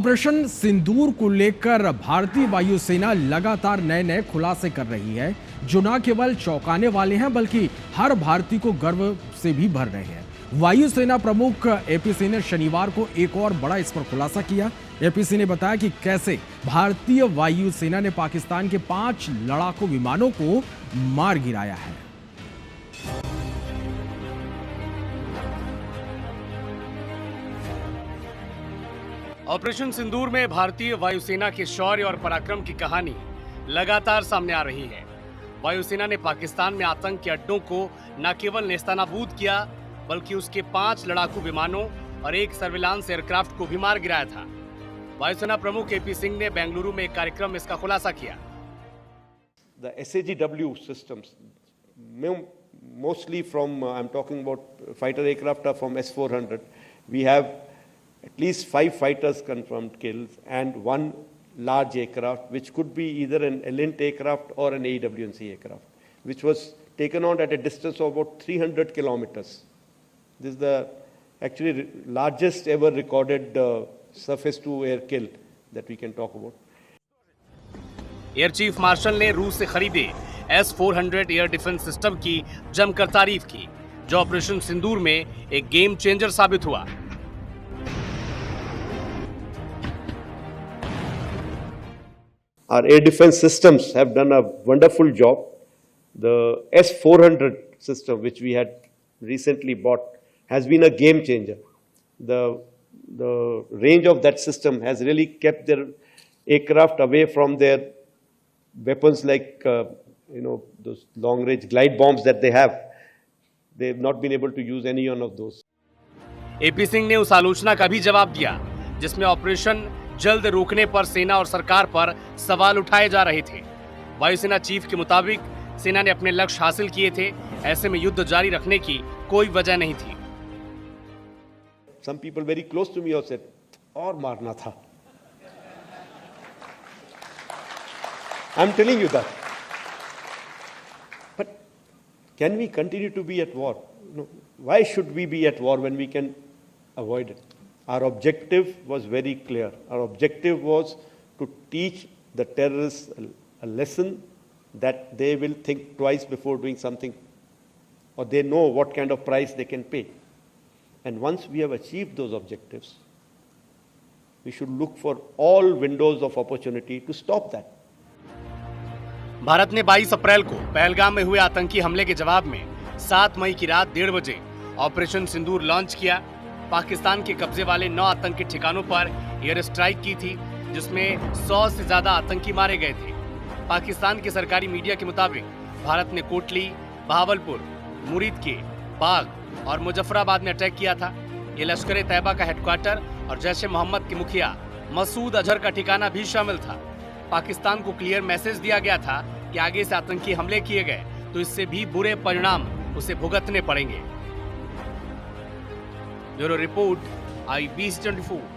Operation सिंदूर को लेकर भारतीय वायुसेना लगातार नए नए खुलासे कर रही है, जो न केवल चौंकाने वाले हैं बल्कि हर भारतीय को गर्व से भी भर रहे हैं। वायुसेना प्रमुख एपी सिंह ने शनिवार को एक और बड़ा इस पर खुलासा किया। एपी सिंह ने बताया कि कैसे भारतीय वायुसेना ने पाकिस्तान के 5 लड़ाकू विमानों को मार गिराया है। ऑपरेशन सिंदूर में भारतीय वायुसेना के शौर्य और पराक्रम की कहानी लगातार सामने आ रही है। वायुसेना ने पाकिस्तान में आतंक के अड्डों को न केवल नेस्तनाबूद किया, बल्कि उसके 5 लड़ाकू विमानों और एक सर्विलांस एयरक्राफ्ट को भी मार गिराया था। वायुसेना प्रमुख एपी सिंह ने बेंगलुरु में एक कार्यक्रम में इसका खुलासा किया। The SAGW systems, mostly from, I'm talking about fighter aircraft are from S-400. We have at least 5 fighters confirmed kills and 1 large aircraft, which could be either an Elint aircraft or an AWNC aircraft, which was taken on at a distance of about 300 kilometers. This is the actually largest ever recorded surface-to-air kill that we can talk about. Air chief marshal ने रूस से खरीदे S-400 air defence system की जमकर तारीफ की, जो operation सिंदूर में एक गेम चेंजर साबित हुआ। Our air defense systems have done a wonderful job. The S-400 system, which we had recently bought, has been a game changer. The range of that system has really kept their aircraft away from their weapons like, those long-range glide bombs that they have. They have not been able to use any one of those. AP Singh ने उस आलोचना का भी जवाब दिया, जिसमें operation जल्द रोकने पर सेना और सरकार पर सवाल उठाए जा रहे थे। वायुसेना चीफ के मुताबिक सेना ने अपने लक्ष्य हासिल किए थे, ऐसे में युद्ध जारी रखने की कोई वजह नहीं थी। Some people very close to me have said, और मारना था। I'm telling you that. But can we continue to be at war? No. Why should we be at war when we can avoid it? Our objective was very clear. Our objective was to teach the terrorists a lesson that they will think twice before doing something, or they know what kind of price they can pay. And once we have achieved those objectives, we should look for all windows of opportunity to stop that. Bharat ने 22 अप्रैल को पहलगाम में हुए आतंकी हमले के जवाब में 7 मई की रात 1:30 बजे ऑपरेशन सिंदूर लॉन्च किया। पाकिस्तान के कब्जे वाले 9 आतंकी ठिकानों पर एयर स्ट्राइक की थी, जिसमें 100 से ज्यादा आतंकी मारे गए थे। पाकिस्तान के सरकारी मीडिया के मुताबिक भारत ने कोटली, बहावलपुर, मुरीद के बाग और मुजफ्फराबाद में अटैक किया था। ये लश्कर तैयबा का हेडक्वार्टर और जैश ए मोहम्मद के मुखिया मसूद अजहर का ठिकाना भी शामिल था। पाकिस्तान को क्लियर मैसेज दिया गया था कि आगे से आतंकी हमले किए गए तो इससे भी बुरे परिणाम उसे भुगतने पड़ेंगे। Bureau report, IBC 24।